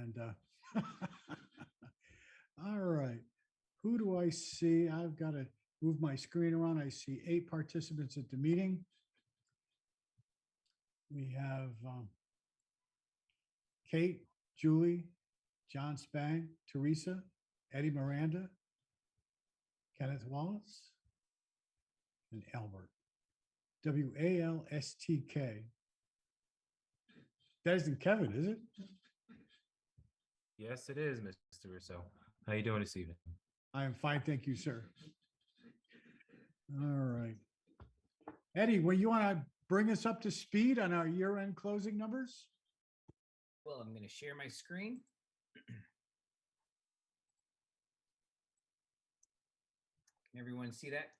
And all right, who do I see? I've got to move my screen around. I see 8 participants at the meeting. We have Kate, Julie, John Spang, Teresa, Eddie Miranda, Kenneth Wallace, and Albert. WALSTK. That isn't Kevin, is it? Yes, it is, Mr. Russo. How you doing this evening? I am fine, thank you, sir. All right. Eddie, will you want to bring us up to speed on our year-end closing numbers? Well, I'm going to share my screen. Can everyone see that?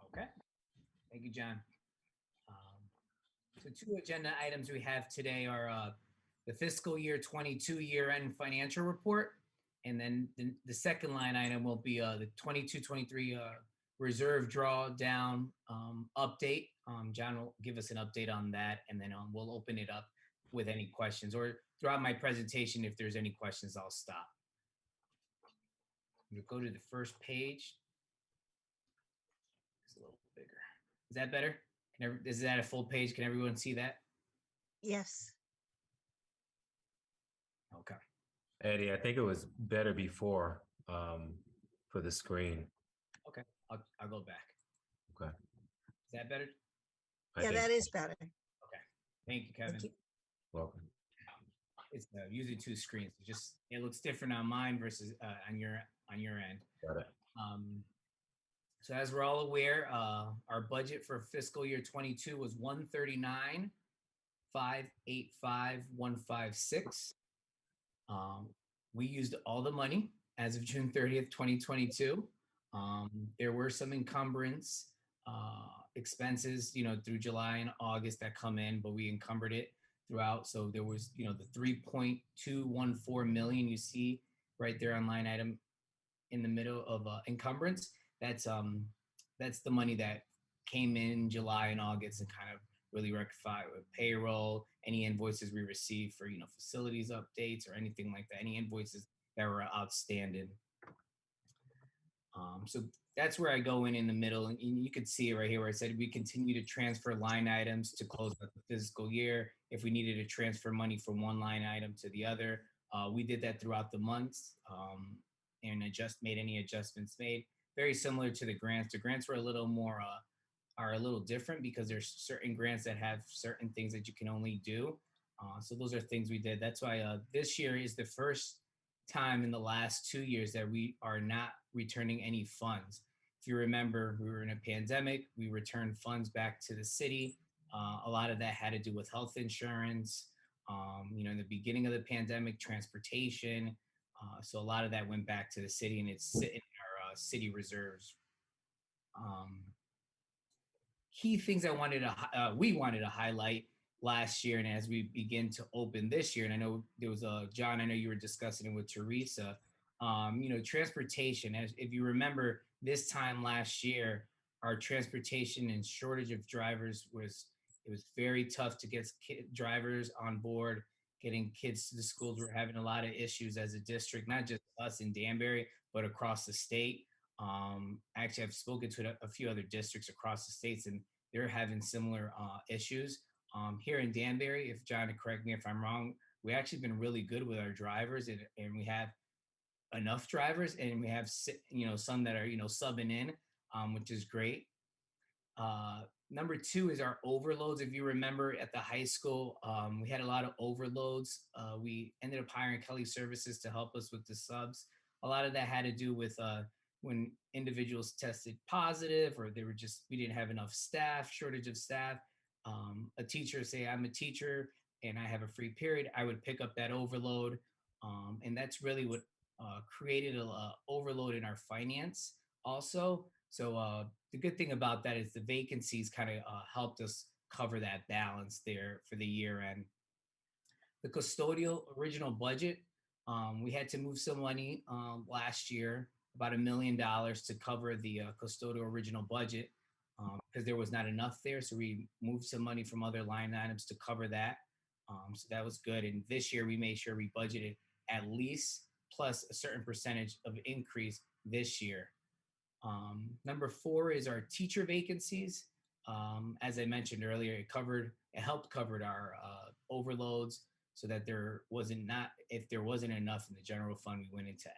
Okay. Thank you, John. So 2 agenda items we have today are the fiscal year 22 year-end financial report. And then the second line item will be the 22-23 reserve drawdown update. John will give us an update on that, and then we'll open it up with any questions, or throughout my presentation, if there's any questions, I'll stop. We'll go to the first page. It's a little bigger. Is that better? Is that a full page? Can everyone see that? Yes. Okay. Eddie, I think it was better before for the screen. Okay, I'll go back. Okay. Is that better? Yeah, that is better. Okay. Thank you, Kevin. Thank you. Welcome. It's usually 2 screens. It looks different on mine versus on your end. Got it. So as we're all aware, our budget for fiscal year 22 was 139,585,156. We used all the money as of June 30th, 2022. There were some encumbrance expenses, through July and August that come in, but we encumbered it throughout. So there was, the 3.214 million you see right there on line item in the middle of encumbrance. That's the money that came in July and August and kind of really rectify with payroll, any invoices we received for, facilities updates or anything like that, any invoices that were outstanding. So that's where I go in the middle, and you could see it right here where I said we continue to transfer line items to close out the fiscal year. If we needed to transfer money from one line item to the other, we did that throughout the months and made any adjustments made. Very similar to the grants. The grants were a little more, are a little different because there's certain grants that have certain things that you can only do. So those are things we did. That's why this year is the first time in the last 2 years that we are not returning any funds. If you remember, we were in a pandemic. We returned funds back to the city. A lot of that had to do with health insurance. In the beginning of the pandemic, transportation. So a lot of that went back to the city, and it's sitting in our city reserves. Key things we wanted to highlight last year, and as we begin to open this year, and I know there was John, I know you were discussing it with Teresa, transportation. If you remember this time last year, our transportation and shortage of drivers was very tough to get drivers on board, getting kids to the schools. We're having a lot of issues as a district, not just us in Danbury, but across the state. Actually, I've spoken to a few other districts across the states, and they're having similar issues. Here in Danbury, if John, correct me if I'm wrong, we actually been really good with our drivers, and we have enough drivers, and we have some that are subbing in, which is great. Number 2 is our overloads. If you remember at the high school, we had a lot of overloads. We ended up hiring Kelly Services to help us with the subs. A lot of that had to do with when individuals tested positive, or we didn't have enough staff, shortage of staff. A teacher, say I'm a teacher and I have a free period, I would pick up that overload. And that's really what created an overload in our finance also. So the good thing about that is the vacancies kind of helped us cover that balance there for the year end. The custodial original budget, we had to move some money last year, about $1 million to cover the custodial original budget. because there was not enough there. So we moved some money from other line items to cover that. So that was good. And this year we made sure we budgeted at least plus a certain percentage of increase this year. Number 4 is our teacher vacancies. As I mentioned earlier, it helped cover our overloads so that if there wasn't enough in the general fund, we went into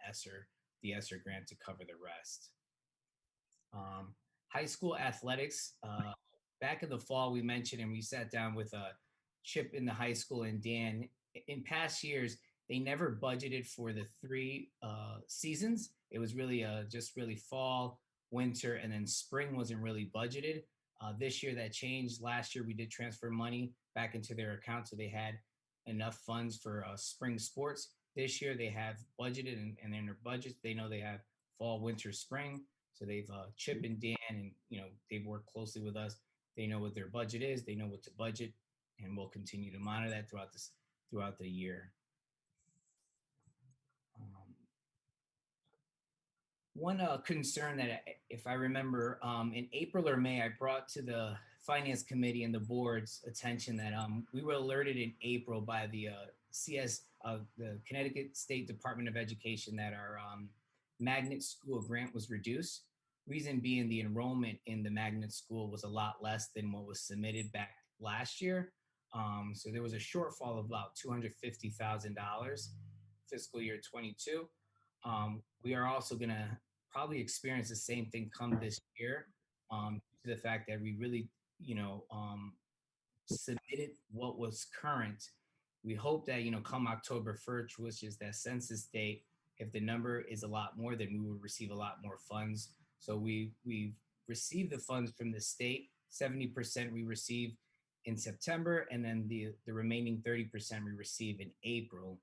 the ESSER grant to cover the rest. High school athletics, back in the fall, we mentioned, and we sat down with Chip in the high school and Dan. In past years, they never budgeted for the 3 seasons. It was really just really fall, winter, and then spring wasn't really budgeted. This year that changed. Last year we did transfer money back into their account, so they had enough funds for spring sports. This year they have budgeted, and in their budgets they know they have fall, winter, spring. So they've Chip and Dan, and they've worked closely with us. They know what their budget is. They know what to budget, and we'll continue to monitor that throughout the year. One concern that, if I remember, in April or May, I brought to the Finance Committee and the board's attention that we were alerted in April by the the Connecticut State Department of Education that our magnet school grant was reduced. Reason being, the enrollment in the magnet school was a lot less than what was submitted back last year. So there was a shortfall of about $250,000 fiscal year 22. We are also going to probably experience the same thing come this year, to the fact that we really, submitted what was current. We hope that, come October 1st, which is that census date, if the number is a lot more, then we will receive a lot more funds. So we've received the funds from the state. 70% we receive in September, and then the remaining 30% we receive in April.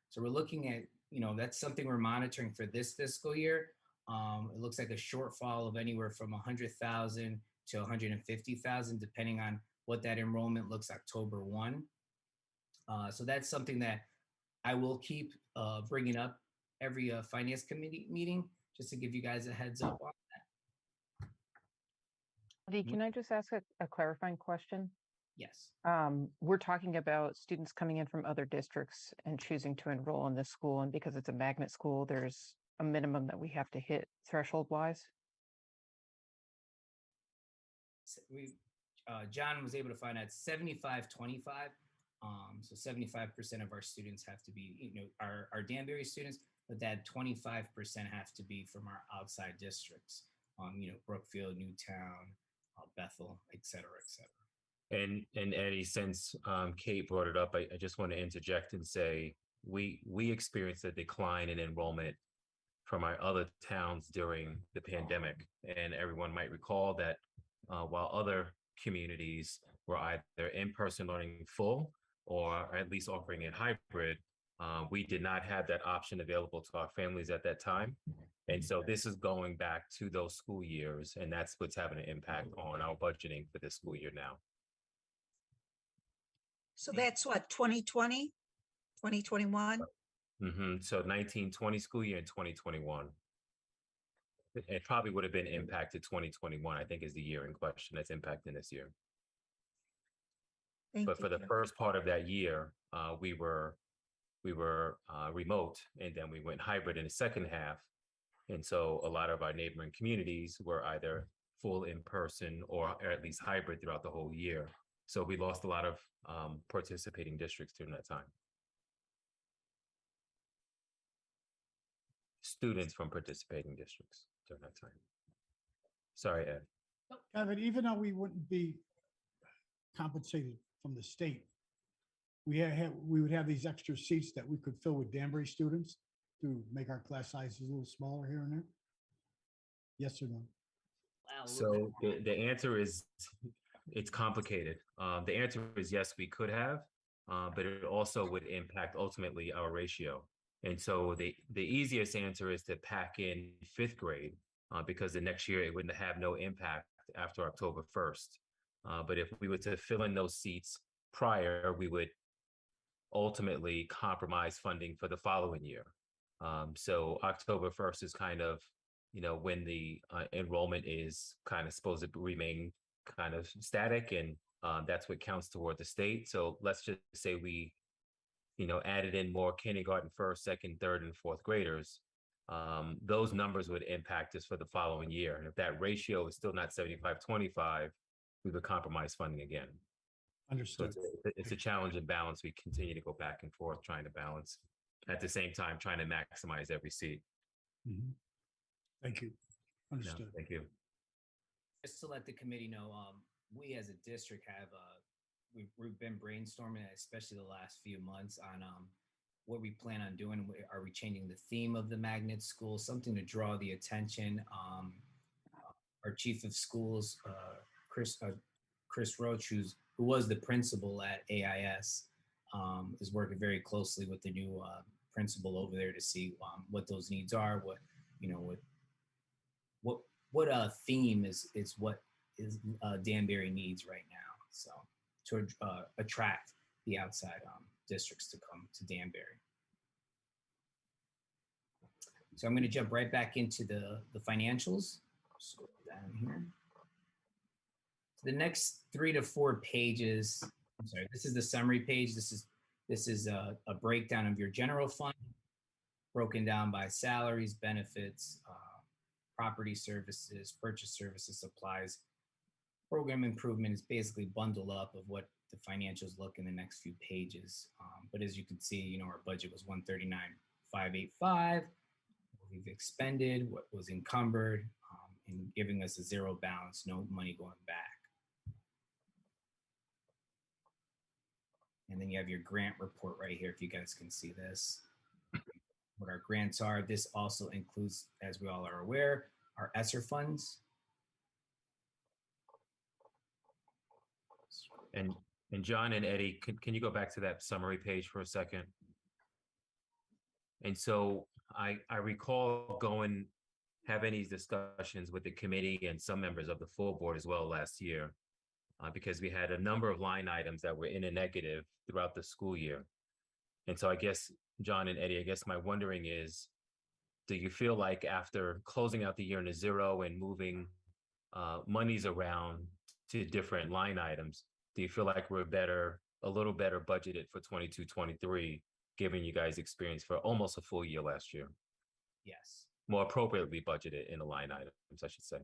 So we're looking at, that's something we're monitoring for this fiscal year. It looks like a shortfall of anywhere from 100,000 to 150,000, depending on what that enrollment looks October 1. So that's something that I will keep bringing up every finance committee meeting, just to give you guys a heads up on that. Eddie, can I just ask a clarifying question? Yes. We're talking about students coming in from other districts and choosing to enroll in this school, and because it's a magnet school, there's a minimum that we have to hit threshold-wise? John was able to find out 75-25. So 75% of our students have to be, our Danbury students, but that 25% have to be from our outside districts, Brookfield, Newtown, Bethel, et cetera, et cetera. And Eddie, since Kate brought it up, I just want to interject and say we experienced a decline in enrollment from our other towns during the pandemic. And everyone might recall that while other communities were either in-person learning full or at least offering it hybrid, we did not have that option available to our families at that time. And so this is going back to those school years, and that's what's having an impact on our budgeting for this school year now. So that's what, 2020, 2021? Mm-hmm. So 1920 school year and 2021. It probably would have been impacted 2021, I think, is the year in question that's impacting this year. But for the first part of that year, we were remote, and then we went hybrid in the second half. And so a lot of our neighboring communities were either full in person or at least hybrid throughout the whole year. So we lost a lot of participating districts during that time. Students from participating districts during that time. Sorry, Ed. Kevin, even though we wouldn't be compensated from the state, we would have these extra seats that we could fill with Danbury students to make our class sizes a little smaller here and there. Yes or no? Wow, So the answer is, it's complicated. The answer is yes, we could have, but it also would impact ultimately our ratio. And so the easiest answer is to pack in 5th grade because the next year it would have no impact after October 1st. But if we were to fill in those seats prior, we would ultimately compromise funding for the following year. So October 1st is kind of when the enrollment is kind of supposed to remain kind of static, and that's what counts toward the state. So let's just say we, added in more kindergarten, first, second, third, and fourth graders. Those numbers would impact us for the following year. And if that ratio is still not 75-25, we would compromise funding again. So Understood. it's a challenge and balance. We continue to go back and forth trying to balance, at the same time trying to maximize every seat. Mhm. Thank you. No, Understood. thank you. Just to let the committee know, we as a district have we've been brainstorming, especially the last few months, on what we plan on doing. Are we changing the theme of the magnet school? Something to draw the attention. Our chief of schools, Chris Roach, who was the principal at AIS, is working very closely with the new principal over there to see what those needs are. What theme is what is Danbury needs right now. So to attract the outside districts to come to Danbury. So I'm going to jump right back into the financials. Scroll down here. The next 3 to 4 pages. I'm sorry, this is the summary page. This is a breakdown of your general fund, broken down by salaries, benefits, property services, purchase services, supplies. Program improvement is basically bundled up of what the financials look in the next few pages. But as you can see, our budget was 139,585. What we've expended, what was encumbered, and giving us a zero balance, no money going back. And then you have your grant report right here, if you guys can see this. What our grants are. This also includes, as we all are aware, our ESSER funds. And John and Eddie, can you go back to that summary page for a second? And so I recall having these discussions with the committee and some members of the full board as well last year, because we had a number of line items that were in a negative throughout the school year. And so I guess, John and Eddie, I guess my wondering is, do you feel like after closing out the year in a zero and moving monies around to different line items, do you feel like we're a little better budgeted for 22-23, given you guys experience for almost a full year last year? Yes. More appropriately budgeted in the line items, I should say.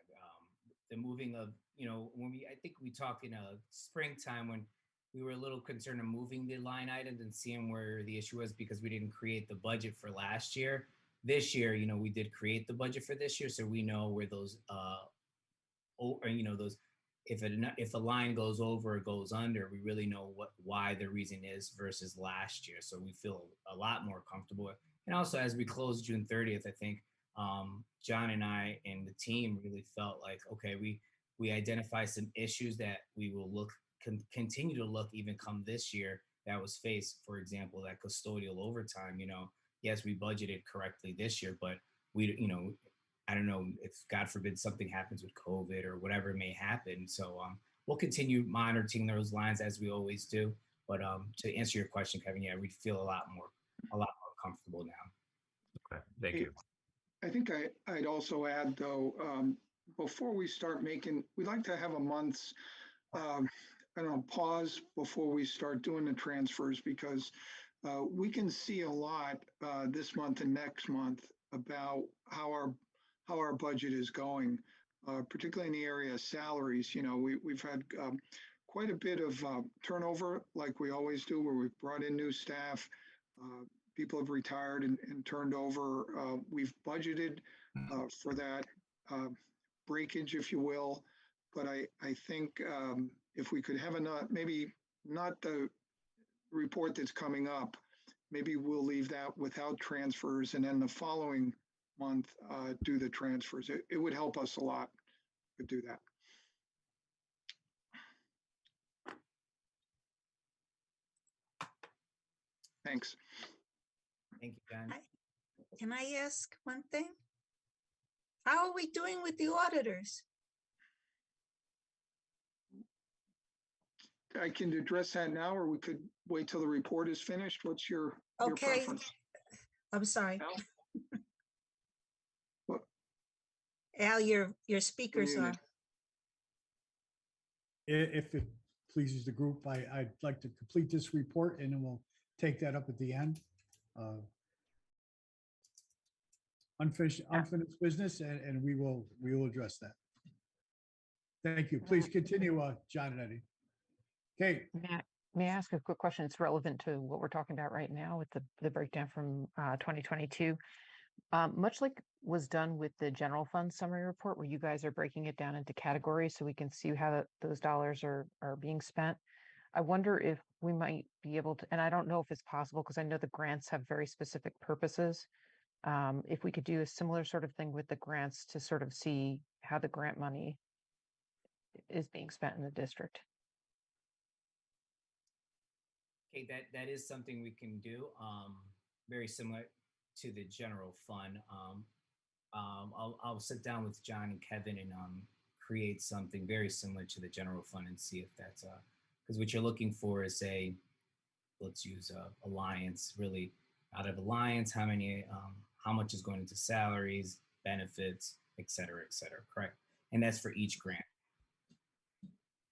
Yeah. The moving of, I think we talked in springtime when we were a little concerned of moving the line items and seeing where the issue was, because we didn't create the budget for last year. This year, we did create the budget for this year, so we know where those those, if a line goes over or goes under, we really know why the reason is versus last year. So we feel a lot more comfortable. And also, as we close June 30th, I think John and I and the team really felt like, okay, we identify some issues that we will continue to look even come this year that was faced. For example, that custodial overtime. Yes, we budgeted correctly this year, but I don't know if, God forbid, something happens with COVID or whatever may happen. So we'll continue monitoring those lines as we always do. But to answer your question, Kevin, yeah, we feel a lot more comfortable now. Okay, thank you. I think I'd also add, though, before we start we'd like to have a month's, pause before we start doing the transfers, because we can see a lot this month and next month about how our budget is going, particularly in the area of salaries. We've had quite a bit of turnover, like we always do, where we've brought in new staff. People have retired and turned over. We've budgeted for that breakage, if you will. But I think if we could have maybe not the report that's coming up, maybe we'll leave that without transfers, and then the following month do the transfers. It would help us a lot to do that. Thanks. Thank you, John. Can I ask one thing? How are we doing with the auditors? I can address that now, or we could wait till the report is finished. What's your Okay. preference? I'm sorry. Al, your speaker's Muted. off. If it pleases the group, I'd like to complete this report and then we'll take that up at the end. Unfinished business and we will address that. Thank you. Please continue, John and Eddie. Okay, May I ask a quick question? It's relevant to what we're talking about right now with the breakdown from 2022. Much like was done with the general fund summary report, where you guys are breaking it down into categories so we can see how those dollars are being spent. I wonder if we might be able to, and I don't know if it's possible because I know the grants have very specific purposes. If we could do a similar sort of thing with the grants to sort of see how the grant money is being spent in the district. Okay, that is something we can do. Very similar to the general fund. I'll sit down with John and Kevin and create something very similar to the general fund and see if that's because what you're looking for is let's use Alliance. Really, out of Alliance, how much is going into salaries, benefits, et cetera, correct? And that's for each grant.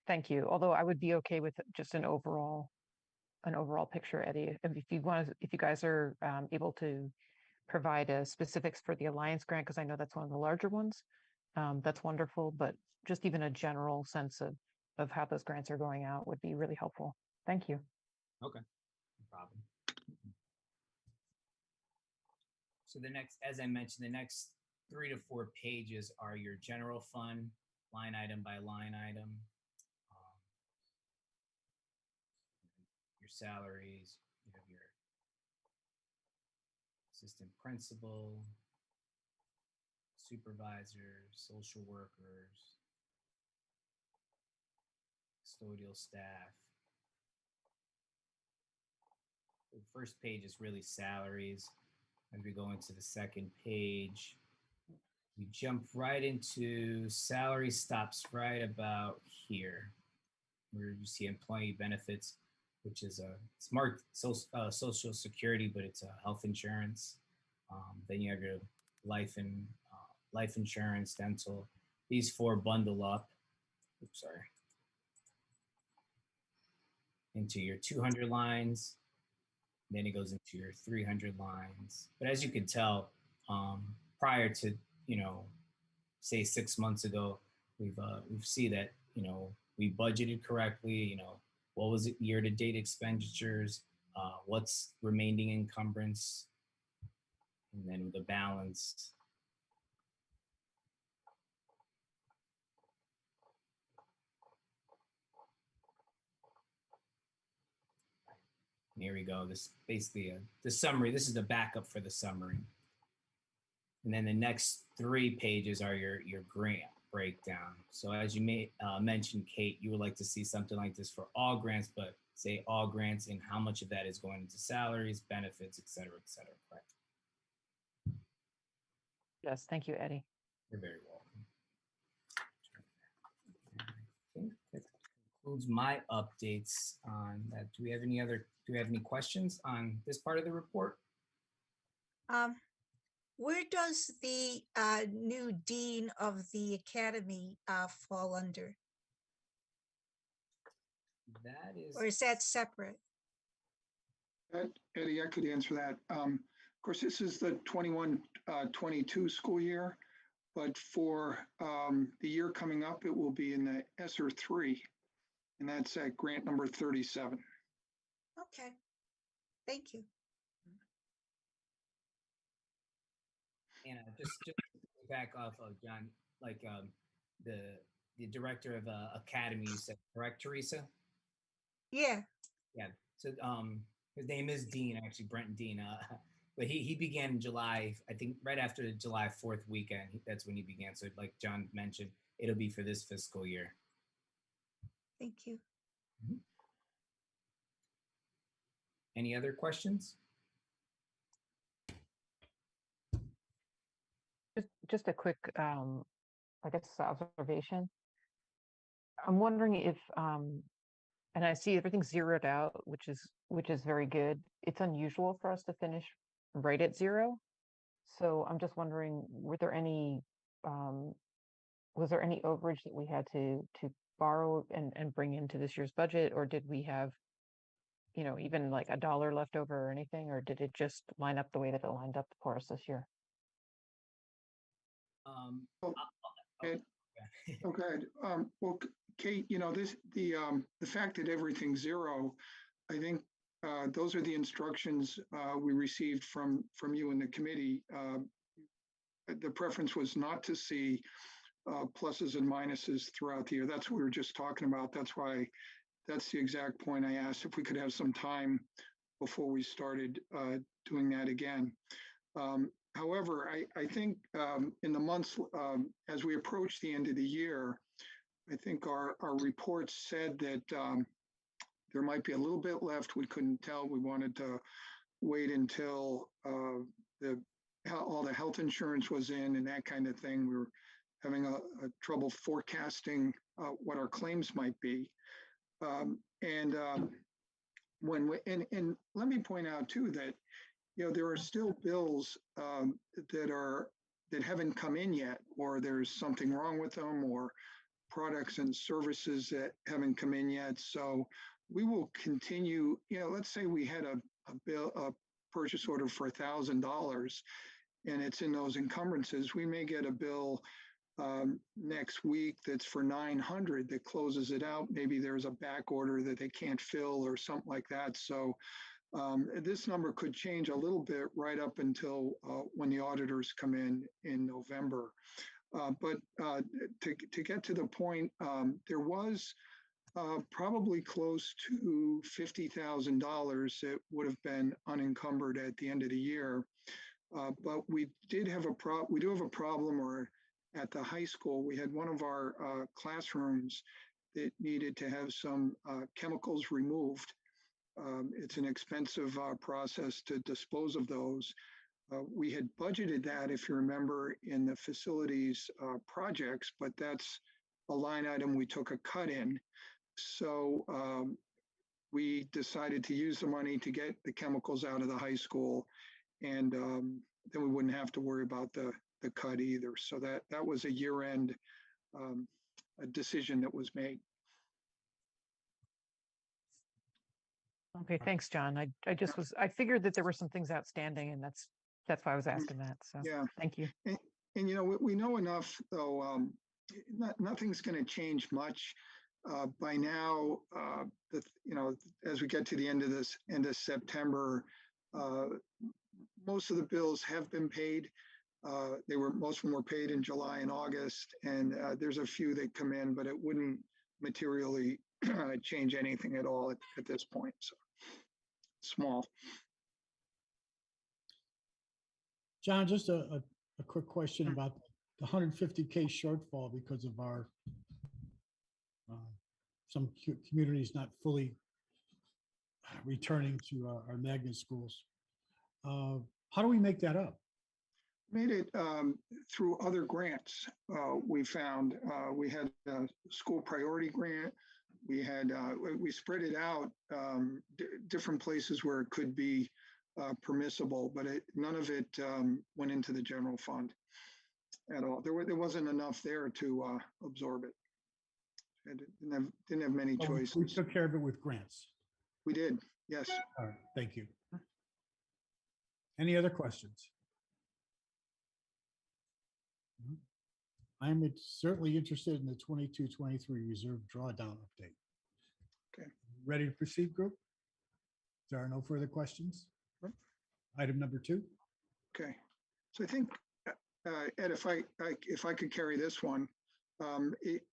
Thank you. Although I would be okay with just an overall picture, Eddie. If you guys are able to provide specifics for the Alliance grant, because I know that's one of the larger ones, that's wonderful. But just even a general sense of how those grants are going out would be really helpful. Thank you. Okay, no problem. So as I mentioned, the next 3 to 4 pages are your general fund, line item by line item. Your salaries, you have your assistant principal, supervisors, social workers, custodial staff. The first page is really salaries. As we go into the second page, we jump right into salary stops right about here, where you see employee benefits, which is it's marked Social Security, but it's a health insurance. Then you have your life insurance, dental. These 4 bundle up. Oops, sorry. Into your 200 lines. Then it goes into your 300 lines. But as you can tell, prior to say 6 months ago, we've seen that we budgeted correctly. What was it year-to-date expenditures? What's remaining encumbrance? And then the balance. And here we go. This basically the summary. This is the backup for the summary. And then the next 3 pages are your grant breakdown. So as you may mention, Kate, you would like to see something like this for all grants, but say all grants and how much of that is going into salaries, benefits, et cetera, correct? Yes, thank you, Eddie. You're very welcome. I think that concludes my updates on that. Do we have any questions on this part of the report? Where does the new dean of the academy fall under? That is. Or is that separate? Eddie, I could answer that. Of course, this is the 21-22 school year, but for the year coming up, it will be in the ESSER 3, and that's at grant number 37. Okay, thank you. And just to back off of John, like the director of academy, you said, correct, Teresa? Yeah. Yeah. So his name is Dean, actually, Brenton Dean. But he began in July, I think, right after the July 4th weekend. That's when he began. So, like John mentioned, it'll be for this fiscal year. Thank you. Mm-hmm. Any other questions? Just a quick, I guess, observation. I'm wondering if, and I see everything's zeroed out, which is very good. It's unusual for us to finish right at 0. So I'm just wondering, were there any was there any overage that we had to borrow and bring into this year's budget, or did we have, even like a dollar left over or anything, or did it just line up the way that it lined up for us this year? Oh, Ed, Yeah. okay. Well, Kate, the fact that everything's zero, I think those are the instructions we received from you and the committee. The preference was not to see pluses and minuses throughout the year. That's what we were just talking about. That's the exact point I asked if we could have some time before we started doing that again. However, I think in the months as we approach the end of the year, I think our reports said that there might be a little bit left. We couldn't tell. We wanted to wait until all the health insurance was in and that kind of thing. We were having a trouble forecasting what our claims might be. And let me point out too that there are still bills that haven't come in yet, or there's something wrong with them, or products and services that haven't come in yet. So we will continue. Let's say we had a purchase order for $1,000, and it's in those encumbrances. We may get a bill next week that's for 900 that closes it out. Maybe there's a back order that they can't fill or something like that. So this number could change a little bit right up until when the auditors come in November. But to get to the point, there was probably close to $50,000 that would have been unencumbered at the end of the year. But we do have a problem, or at the high school, we had one of our classrooms that needed to have some chemicals removed. It's an expensive process to dispose of those. We had budgeted that, if you remember, in the facilities projects, but that's a line item we took a cut in. So we decided to use the money to get the chemicals out of the high school, and then we wouldn't have to worry about the cut either. So that was a year-end a decision that was made. Okay, thanks, John. I figured that there were some things outstanding, and that's why I was asking that. So Yeah. thank you. And we know enough, though. Nothing's going to change much by now. As we get to the end of September, most of the bills have been paid. Most of them were paid in July and August, and there's a few that come in, but it wouldn't materially change anything at all at this point. So small. John, just a quick question about the 150K shortfall because of our some communities not fully returning to our magnet schools. How do we make that up? Made it through other grants. We found we had a school priority grant. We spread it out different places where it could be permissible, but none of it went into the general fund at all. There wasn't enough there to absorb it. It didn't have many Oh, choices. we took care of it with grants. We did, yes. All right, thank you. Any other questions? I'm certainly interested in the 22-23 reserve drawdown update. Okay. Ready to proceed, group? There are no further questions. Item number 2. Okay, so I think, Ed, if I could carry this one,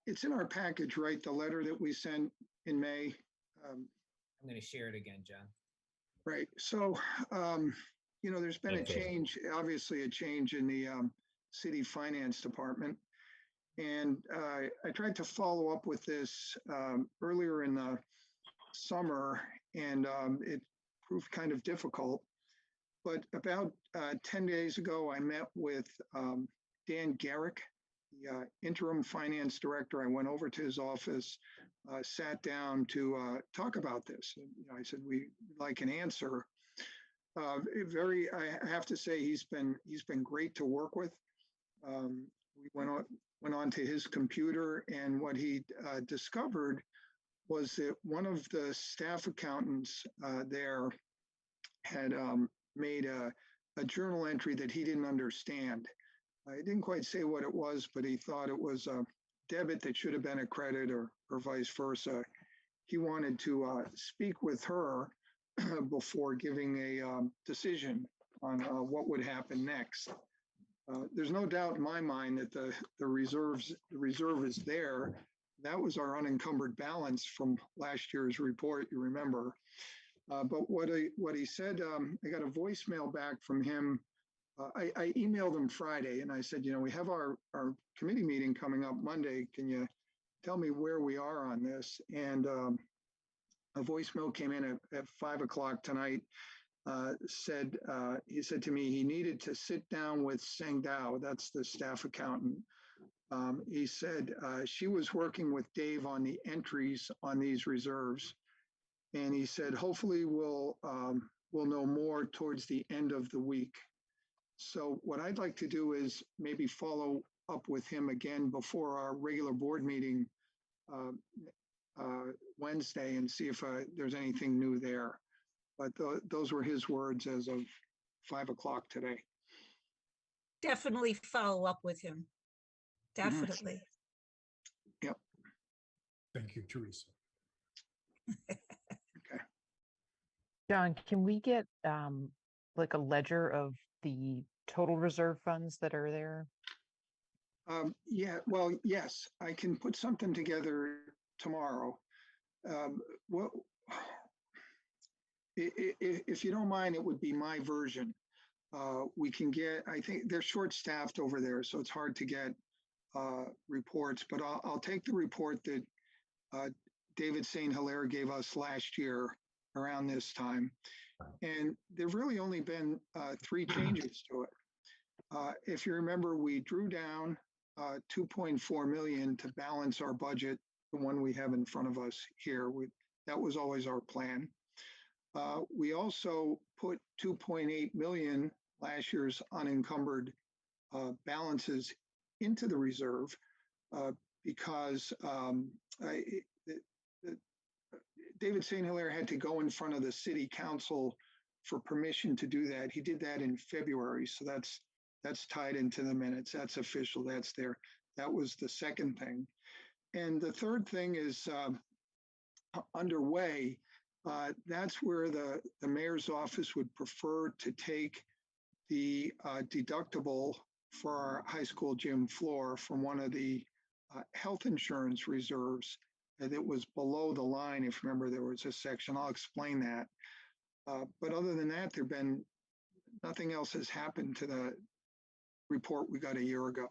it's in our package, right? The letter that we sent in May. I'm going to share it again, John. Right. So, there's been a change, obviously a change in the city finance department. And I tried to follow up with this earlier in the summer, and it proved kind of difficult. But about 10 days ago, I met with Dan Garrick, the interim finance director. I went over to his office, sat down to talk about this. And, I said, we'd like an answer. I have to say, he's been great to work with. We went went onto his computer, and what he discovered was that one of the staff accountants there had made a journal entry that he didn't understand. He didn't quite say what it was, but he thought it was a debit that should have been a credit, or vice versa. He wanted to speak with her before giving a decision on what would happen next. There's no doubt in my mind that the reserve is there. That was our unencumbered balance from last year's report, you remember. But what he said, I got a voicemail back from him. I emailed him Friday and I said, we have our committee meeting coming up Monday. Can you tell me where we are on this? And a voicemail came in at 5 o'clock tonight. He said to me he needed to sit down with Seng Dao, that's the staff accountant. He said she was working with Dave on the entries on these reserves. And he said, hopefully we'll know more towards the end of the week. So what I'd like to do is maybe follow up with him again before our regular board meeting Wednesday and see if there's anything new there. But those were his words as of 5 o'clock today. Definitely follow up with him. Definitely. Yep. Thank you, Teresa. Okay. John, can we get like a ledger of the total reserve funds that are there? Yeah, well, yes, I can put something together tomorrow. If you don't mind, it would be my version. We can get, I think they're short-staffed over there, so it's hard to get reports, but I'll take the report that David St. Hilaire gave us last year around this time. And there've really only been 3 changes to it. If you remember, we drew down 2.4 million to balance our budget, the one we have in front of us here. That was always our plan. We also put 2.8 million, last year's unencumbered balances, into the reserve because David St. Hilaire had to go in front of the city council for permission to do that. He did that in February, so that's tied into the minutes. That's official. That's there. That was the second thing. And the third thing is underway. That's where the mayor's office would prefer to take the deductible for our high school gym floor from one of the health insurance reserves that was below the line. If you remember, there was a section. I'll explain that. But other than that, there've been nothing else has happened to the report we got a year ago.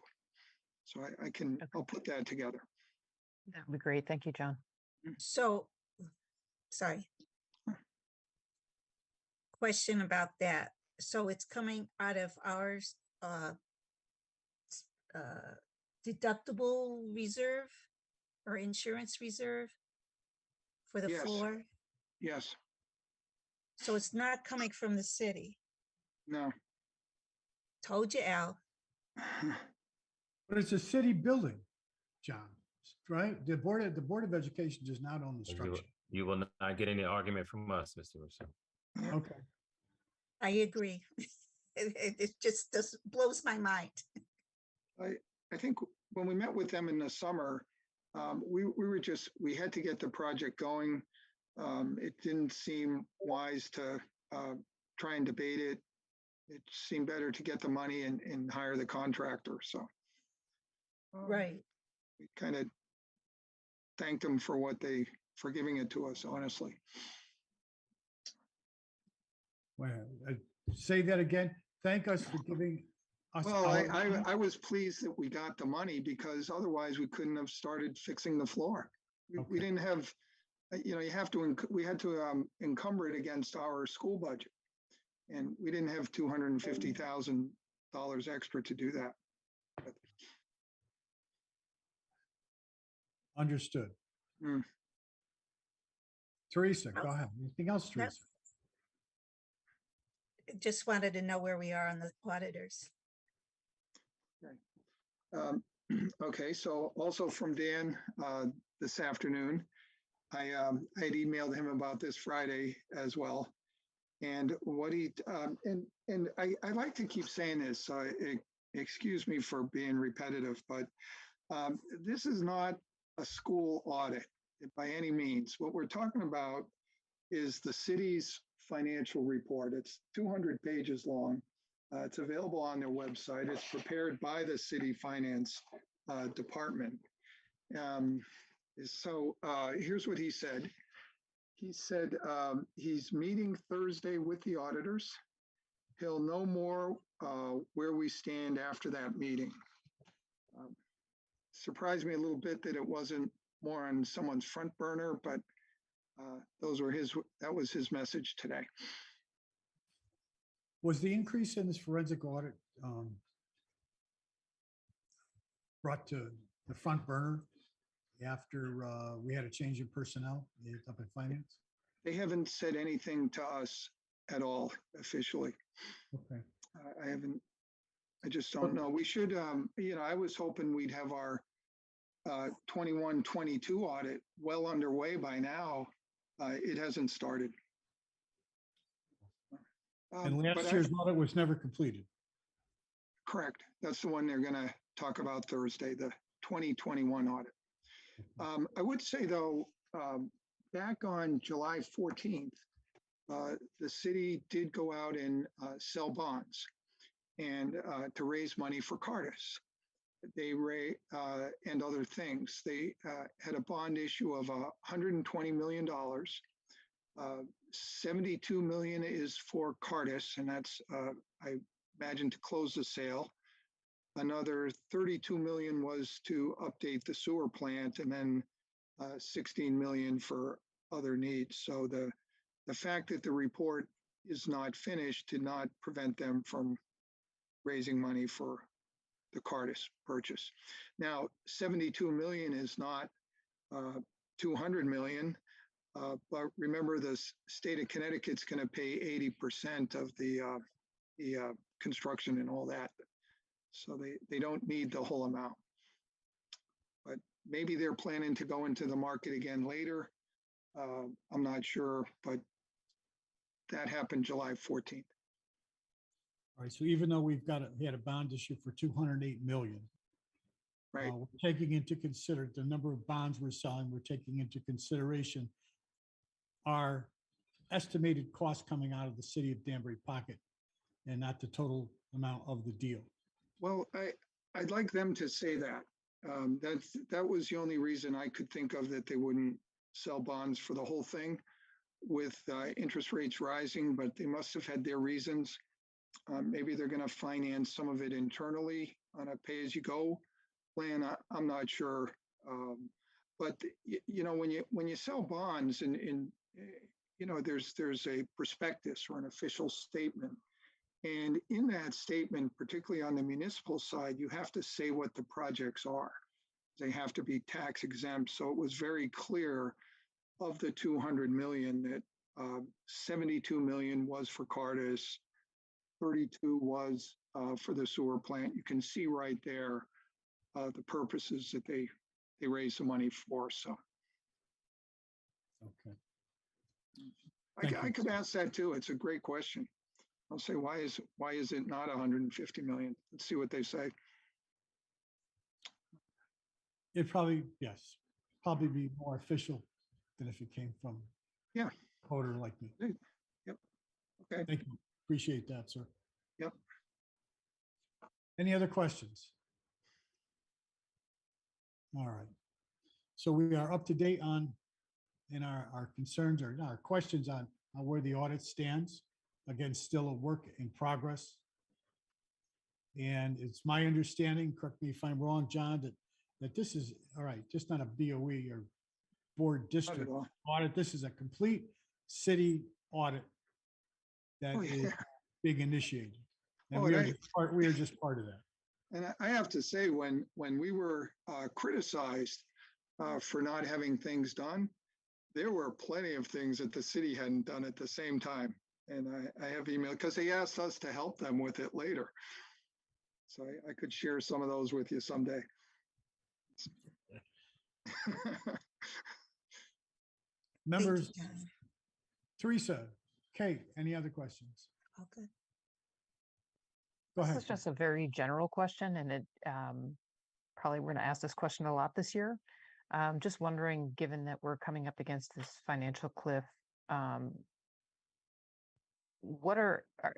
So I'll put that together. That would be great. Thank you, John. So, sorry. Question about that. So it's coming out of our deductible reserve or insurance reserve for the Yes. floor? Yes. So it's not coming from the city. No. Told you, Al. But it's a city building, John, right? The Board of Education does not own the structure. You will not get any argument from us, Mr. Russo. Okay. I agree. It just blows my mind. I think when we met with them in the summer, we had to get the project going. It didn't seem wise to try and debate it. It seemed better to get the money and hire the contractor. So Right. we kind of thanked them for giving it to us, honestly. Well, say that again. Thank us for giving us. Well, our- I was pleased that we got the money because otherwise we couldn't have started fixing the floor. We Okay. didn't have, we had to encumber it against our school budget. And we didn't have $250,000 extra to do that. Understood. Mm. Teresa, go ahead. Anything else, Teresa? Just wanted to know where we are on the auditors. Okay, so also from Dan this afternoon, I had emailed him about this Friday as well. And what he and I like to keep saying this, so excuse me for being repetitive, but this is not a school audit by any means. What we're talking about is the city's financial report. It's 200 pages long. It's available on their website. It's prepared by the city finance department. Here's what he said. He said he's meeting Thursday with the auditors. He'll know more where we stand after that meeting. Surprised me a little bit that it wasn't more on someone's front burner, but that was his message today. Was the increase in this forensic audit brought to the front burner after we had a change in personnel up in finance? They haven't said anything to us at all officially. Okay. I just don't know. We should, I was hoping we'd have our 21-22 audit well underway by now. It hasn't started. And But last year's audit was never completed. correct. That's the one they're going to talk about Thursday, the 2021 audit. I would say, though, back on July 14th, the city did go out and sell bonds and to raise money for Cardis. They and other things. They had a bond issue of $120 million. 72 million is for Cardis, and that's I imagine to close the sale. Another 32 million was to update the sewer plant, and then 16 million for other needs. So the fact that the report is not finished did not prevent them from raising money for the Cardis purchase. Now, 72 million is not 200 million, but remember the state of Connecticut's going to pay 80% of the construction and all that. So they don't need the whole amount. But maybe they're planning to go into the market again later. I'm not sure, but that happened July 14th. All right, so even though we had a bond issue for 208 million, Right. we're taking into consider the number of bonds we're selling, we're taking into consideration our estimated cost coming out of the city of Danbury pocket and not the total amount of the deal. Well, I'd like them to say that. That was the only reason I could think of that they wouldn't sell bonds for the whole thing with interest rates rising, but they must have had their reasons. Maybe they're going to finance some of it internally on a pay-as-you-go plan. I'm not sure. But when you sell bonds and there's a prospectus or an official statement. And in that statement, particularly on the municipal side, you have to say what the projects are. They have to be tax exempt. So it was very clear of the 200 million that 72 million was for Cardis, 32 was for the sewer plant. You can see right there the purposes that they raised the money for. So Okay. Thank I you. could ask that too. It's a great question. I'll say, why is it not 150 million? Let's see what they say. It probably be more official than if it came from Yeah. a coder like me. Yep. Okay. Thank you. Appreciate that, sir. Yep. Any other questions? All right. So we are up to date in our concerns or our questions on where the audit stands. Again, still a work in progress. And it's my understanding, correct me if I'm wrong, John, that this is, all right, just not a BOE or board district all. audit. This is a complete city audit that Oh, is yeah. being initiated. And Oh, we are yeah. just part of that. And I have to say, when we were criticized for not having things done, there were plenty of things that the city hadn't done at the same time. And I have emailed because they asked us to help them with it later. So I could share some of those with you someday. Thank you, Members, John. Teresa, Kate, any other questions? Okay. Go This ahead. is just a very general question, and it probably we're going to ask this question a lot this year. Just wondering, given that we're coming up against this financial cliff, what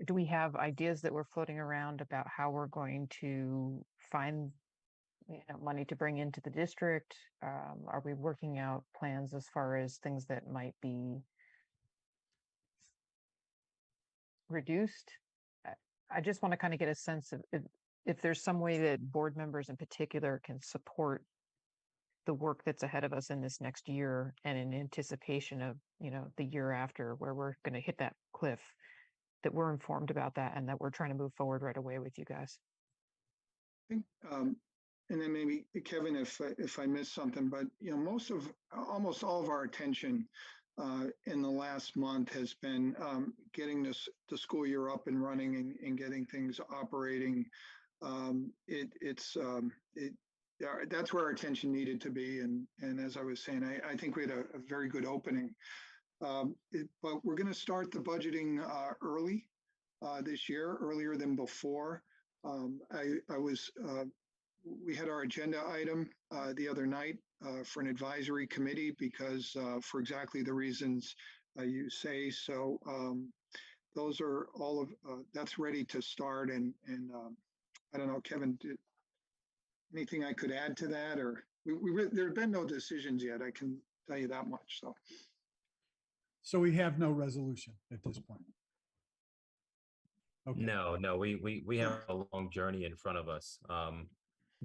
do we have ideas that we're floating around about how we're going to find money to bring into the district? Are we working out plans as far as things that might be reduced? I just want to kind of get a sense of if there's some way that board members in particular can support the work that's ahead of us in this next year and in anticipation of, the year after where we're going to hit that cliff, that we're informed about that and that we're trying to move forward right away with you guys. I think, and then maybe Kevin, if I missed something, but almost all of our attention in the last month has been getting the school year up and running and getting things operating. That's where our attention needed to be, and as I was saying, I think we had a very good opening. But we're going to start the budgeting early this year, earlier than before. We had our agenda item the other night for an advisory committee because for exactly the reasons you say. So those are all of that's ready to start. And I don't know, Kevin, anything I could add to that? Or there have been no decisions yet. I can tell you that much. So we have no resolution at this point. Okay. No, we have a long journey in front of us.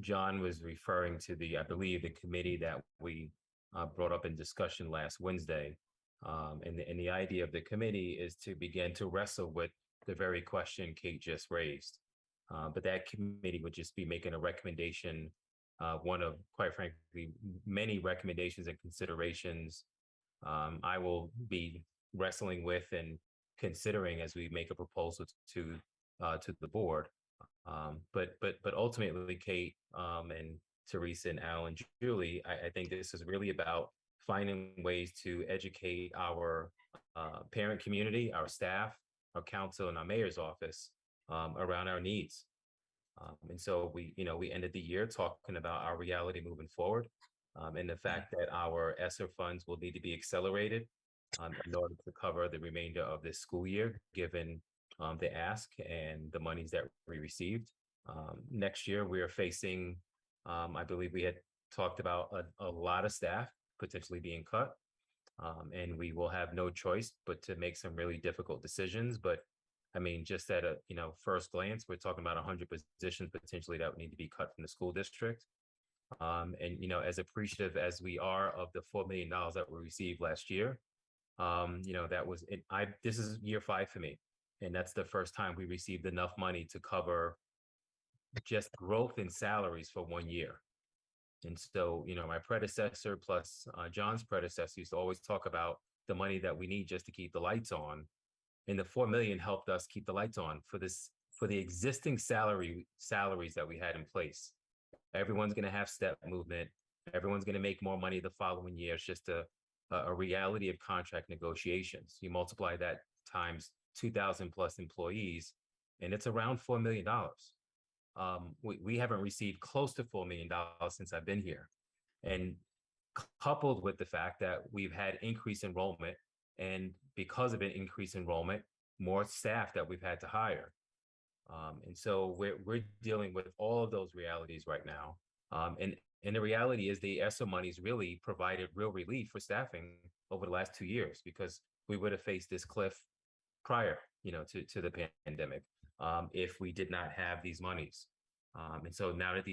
John was referring to I believe the committee that we brought up in discussion last Wednesday. And the idea of the committee is to begin to wrestle with the very question Kate just raised. But that committee would just be making a recommendation, one of, quite frankly, many recommendations and considerations I will be wrestling with and considering as we make a proposal to the board. But ultimately, Kate and Teresa and Al and Julie, I think this is really about finding ways to educate our parent community, our staff, our council, and our mayor's office around our needs. And so we ended the year talking about our reality moving forward, and the fact that our ESSER funds will need to be accelerated in order to cover the remainder of this school year, given the ask and the monies that we received. Next year, we are facing, I believe we had talked about a lot of staff potentially being cut, and we will have no choice but to make some really difficult decisions. But I mean, just at a first glance, we're talking about 100 positions potentially that would need to be cut from the school district. And as appreciative as we are of the $4 million that we received last year, that was it. This is year 5 for me, and that's the first time we received enough money to cover just growth in salaries for 1 year. And so, my predecessor plus John's predecessor used to always talk about the money that we need just to keep the lights on. And the $4 million helped us keep the lights on for the existing salaries that we had in place. Everyone's going to have step movement. Everyone's going to make more money the following year. It's just a reality of contract negotiations. You multiply that times 2,000 plus employees, and it's around $4 million. We haven't received close to $4 million since I've been here. And coupled with the fact that we've had increased enrollment, and because of an increased enrollment, more staff that we've had to hire. And so we're dealing with all of those realities right now. And the reality is the ESSER money's really provided real relief for staffing over the last 2 years, because we would have faced this cliff prior, to the pandemic, if we did not have these monies. And so now that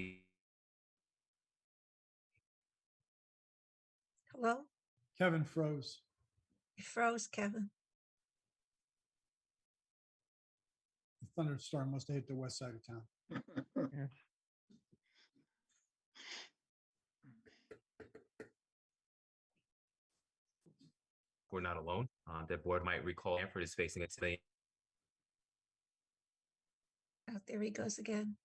Hello? Kevin froze. You froze, Kevin. The thunderstorm must have hit the west side of town. we're not alone. The board might recall Hanford is facing a today. Oh, there he goes again.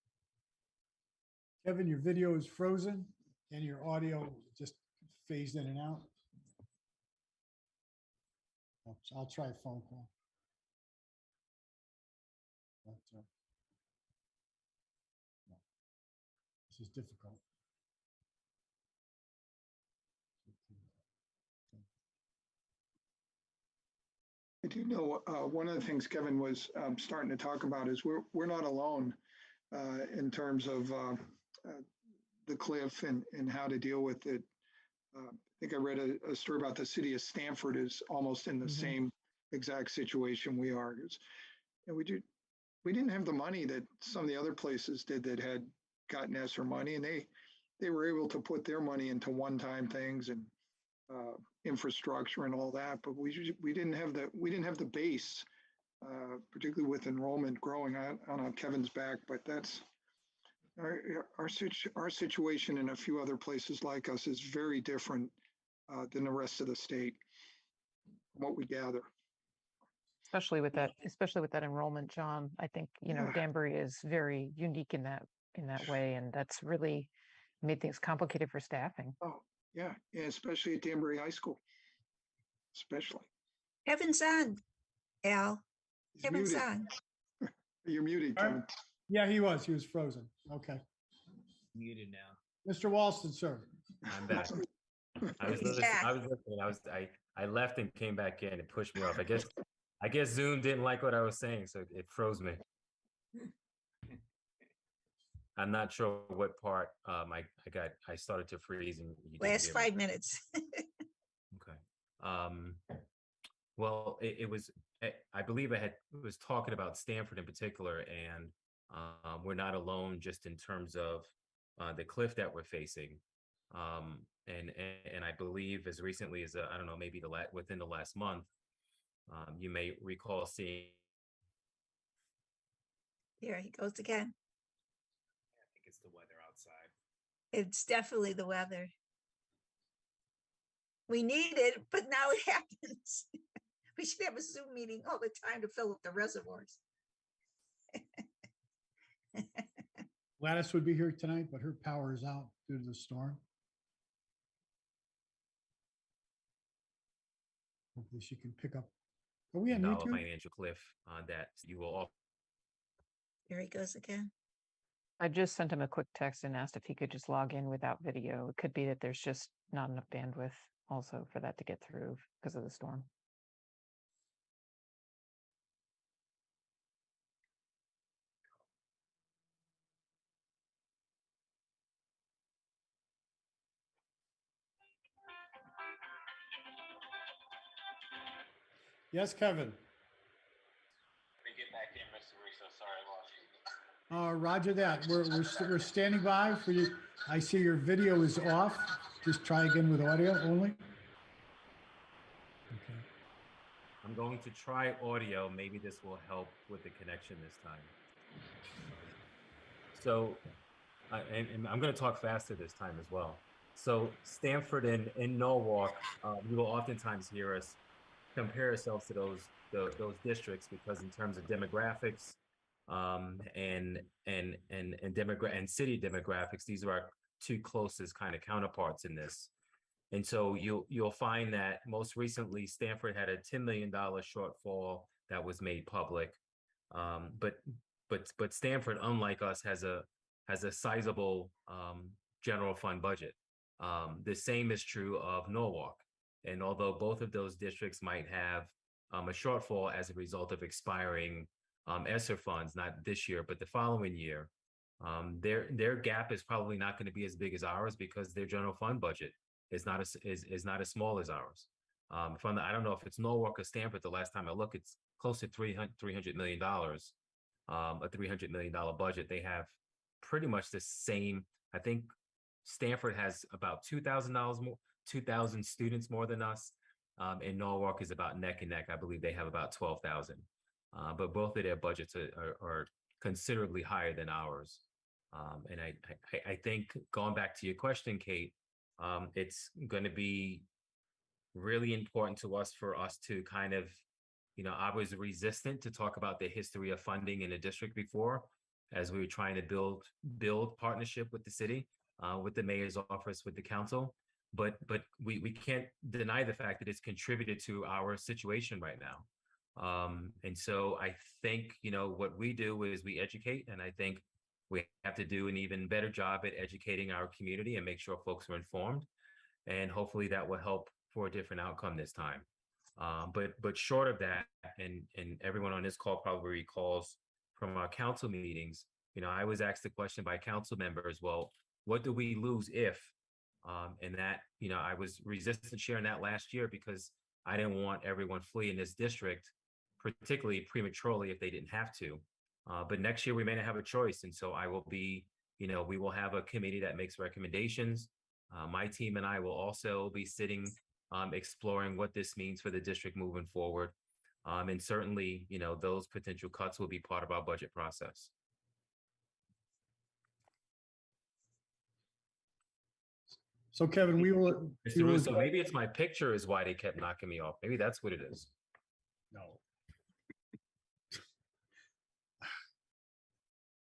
Kevin, your video is frozen and your audio just phased in and out. I'll try a phone call. But, no, this is difficult. I do know, one of the things Kevin was starting to talk about is we're not alone in terms of the cliff and how to deal with it. I think I read a story about the city of Stamford is almost in the same exact situation we are. And we didn't have the money that some of the other places did that had gotten ESSER money, and they were able to put their money into one-time things and infrastructure and all that, but we didn't have the base, particularly with enrollment growing. I don't know, Kevin's back, but that's our situation in a few other places like us is very different than the rest of the state, from what we gather. Especially with that enrollment, John. I think, Yeah. Danbury is very unique in that way, and that's really made things complicated for staffing. Oh, yeah, especially at Danbury High School, especially. Kevin's on, Al. He's Kevin's muted. on. You're muted, All right. Kevin. Yeah, he was frozen. Okay. Muted now. Mr. Walston, sir. I'm back. I was He's listening. back. I was listening. I left and came back in. It pushed me off. I guess Zoom didn't like what I was saying, so it froze me. I'm not sure what part I started to freeze and you didn't Last hear me. 5 minutes. Okay. Well, it was, I believe was talking about Stanford in particular, and we're not alone just in terms of the cliff that we're facing. And I believe as recently as, I don't know, maybe within the last month, you may recall seeing. Here he goes again. I think it's the weather outside. It's definitely the weather. We need it, but now it happens. We should have a Zoom meeting all the time to fill up the reservoirs. Gladys would be here tonight, but her power is out due to the storm. Hopefully she can pick up. Are we on dollar YouTube? financial cliff that you will all. Here he goes again. I just sent him a quick text and asked if he could just log in without video. It could be that there's just not enough bandwidth also for that to get through because of the storm. Yes, Kevin. Let me get back in, Mr. Russo. Sorry, I lost you. Roger that. We're standing by for you. I see your video is off. Just try again with audio only. Okay. I'm going to try audio. Maybe this will help with the connection this time. So, and I'm going to talk faster this time as well. So Stanford and Norwalk, you will oftentimes hear us compare ourselves to those districts because in terms of demographics and city demographics, these are our two closest kind of counterparts in this. And so you'll find that most recently Stanford had a $10 million shortfall that was made public, but Stanford, unlike us, has a sizable general fund budget. The same is true of Norwalk. And although both of those districts might have a shortfall as a result of expiring ESSER funds, not this year, but the following year, their gap is probably not going to be as big as ours because their general fund budget is not as small as ours. I don't know if it's Norwalk or Stanford. The last time I looked, it's close to $300 million, a $300 million budget. They have pretty much the same. I think Stanford has about $2,000 more. 2,000 students more than us, and Norwalk is about neck and neck. I believe they have about 12,000, but both of their budgets are considerably higher than ours. And I think going back to your question, Kate, it's going to be really important to us for us to kind of, I was resistant to talk about the history of funding in the district before, as we were trying to build partnership with the city, with the mayor's office, with the council. but we can't deny the fact that it's contributed to our situation right now. And so I think, what we do is we educate, and I think we have to do an even better job at educating our community and make sure folks are informed. And hopefully that will help for a different outcome this time. But short of that, and everyone on this call probably recalls from our council meetings, I was asked the question by council members, well, what do we lose if? And that, I was resistant sharing that last year because I didn't want everyone fleeing this district, particularly prematurely if they didn't have to. But next year we may not have a choice. And so I will be, we will have a committee that makes recommendations. My team and I will also be sitting, exploring what this means for the district moving forward. And certainly, those potential cuts will be part of our budget process. So Kevin, Mr. Russo, maybe it's my picture is why they kept knocking me off. Maybe that's what it is. No.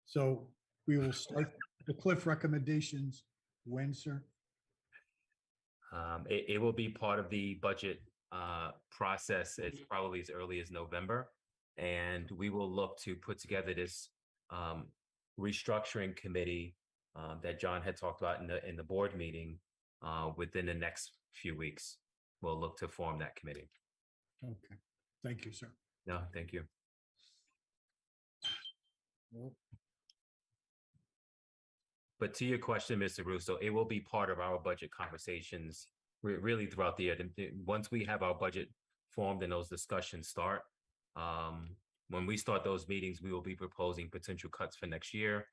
So we will start the Cliff recommendations when, sir? It will be part of the budget process. It's probably as early as November. And we will look to put together this restructuring committee that John had talked about in the board meeting within the next few weeks. We'll look to form that committee. Okay, thank you, sir. No, thank you. But to your question, Mr. Russo, it will be part of our budget conversations really throughout the year. Once we have our budget formed and those discussions start, when we start those meetings, we will be proposing potential cuts for next year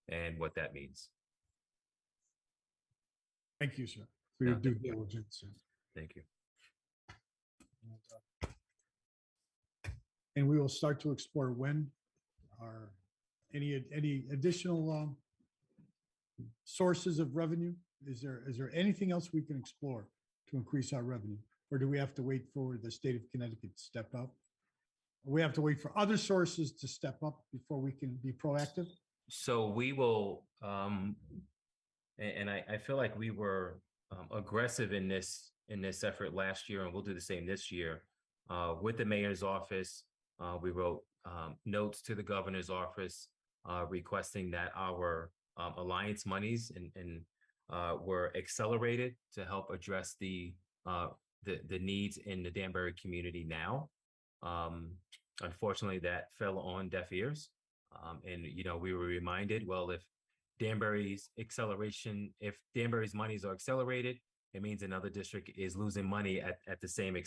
and what that means. Thank you, sir, for your Yeah, due thank you. diligence. Thank you. And we will start to explore when are any additional sources of revenue? Is there anything else we can explore to increase our revenue? Or do we have to wait for the state of Connecticut to step up? We have to wait for other sources to step up before we can be proactive? So we will, and I feel like we were aggressive in this effort last year, and we'll do the same this year. With the mayor's office, we wrote notes to the governor's office requesting that our alliance monies and were accelerated to help address the needs in the Danbury community now. Unfortunately, that fell on deaf ears. And, we were reminded, well, if Danbury's monies are accelerated, it means another district is losing money at the same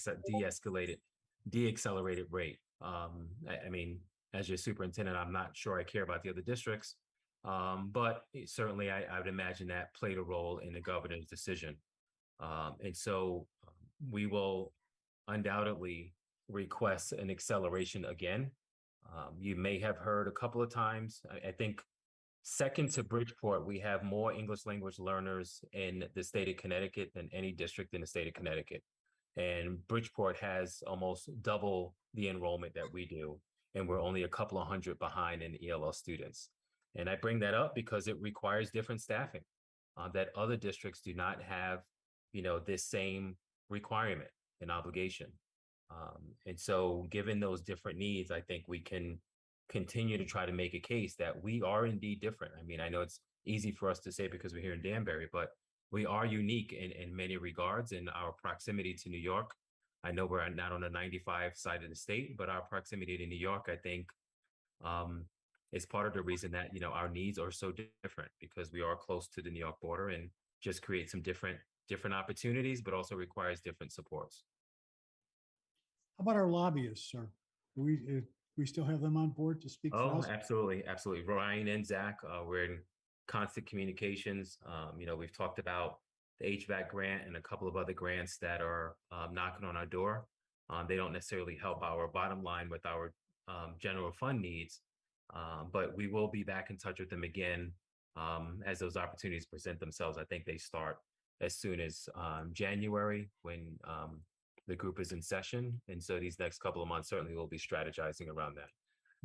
de-accelerated rate. I mean, as your superintendent, I'm not sure I care about the other districts, but certainly I would imagine that played a role in the governor's decision. And so we will undoubtedly request an acceleration again. You may have heard a couple of times, I think second to Bridgeport, we have more English language learners in the state of Connecticut than any district in the state of Connecticut. And Bridgeport has almost double the enrollment that we do. And we're only a couple of hundred behind in ELL students. And I bring that up because it requires different staffing that other districts do not have, this same requirement and obligation. And so given those different needs, I think we can continue to try to make a case that we are indeed different. I mean, I know it's easy for us to say because we're here in Danbury, but we are unique in many regards in our proximity to New York. I know we're not on the 95 side of the state, but our proximity to New York, I think, is part of the reason that, our needs are so different because we are close to the New York border and just create some different opportunities, but also requires different supports. How about our lobbyists, sir? Do we still have them on board to speak for Oh, us? absolutely. Absolutely. Ryan and Zach, we're in constant communications. We've talked about the HVAC grant and a couple of other grants that are knocking on our door. They don't necessarily help our bottom line with our general fund needs, but we will be back in touch with them again as those opportunities present themselves. I think they start as soon as January when the group is in session. And so these next couple of months, certainly we'll be strategizing around that.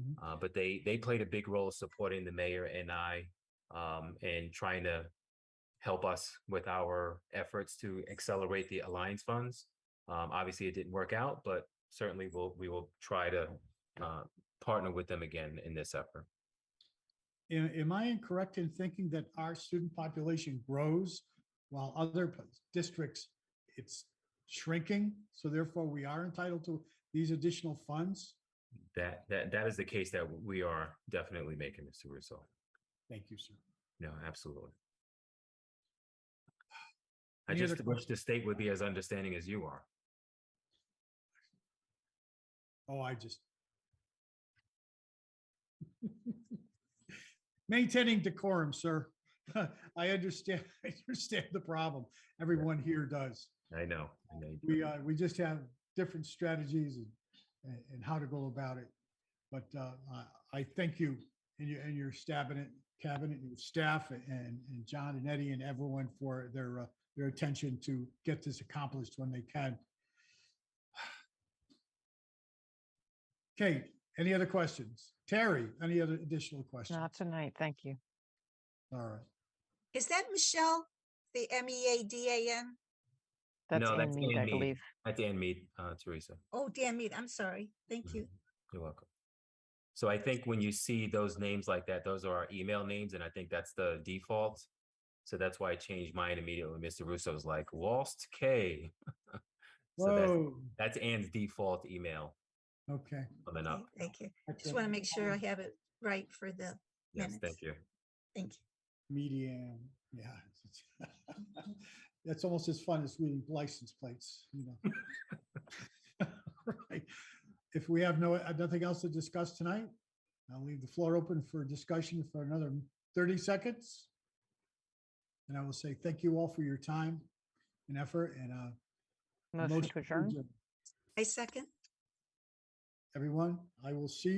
Mhm. But they played a big role supporting the mayor and I and trying to help us with our efforts to accelerate the Alliance funds. Obviously, it didn't work out, but certainly we will try to partner with them again in this effort. Am I incorrect in thinking that our student population grows while other districts, it's shrinking? So therefore, we are entitled to these additional funds? That is the case that we are definitely making, Mr. Russo. Thank you, sir. No, absolutely. I Any other just wish the state would be as understanding as you are. Oh, I just. Maintaining decorum, sir. I understand, I understand the problem. Everyone here does. I know. You do. We just have different strategies and how to go about it. But I thank you and your cabinet, and your staff, and John and Eddie and everyone for their attention to get this accomplished when they can. Kate, any other questions? Terry, any other additional questions? Not tonight, thank you. All right. Is that Michelle, the MEADAN? That's No, in that's Mead, Ann I Mead. believe. That's Ann Mead, Teresa. Oh, Dan Mead, I'm sorry. Thank you. You're welcome. So I think when you see those names like that, those are our email names, and I think that's the default. So that's why I changed mine immediately. Mr. Russo was like, Walst K. So Whoa, that's Ann's default email okay. coming Okay, up. thank you. That's Just a want to make sure I have it right for the Yes, minutes. thank you. Thank you. Median, yeah. That's almost as fun as reading license plates, you know. Right. If we have nothing else to discuss tonight, I'll leave the floor open for discussion for another 30 seconds. And I will say thank you all for your time and effort, and Motion to adjourn. I second. everyone, I will see you.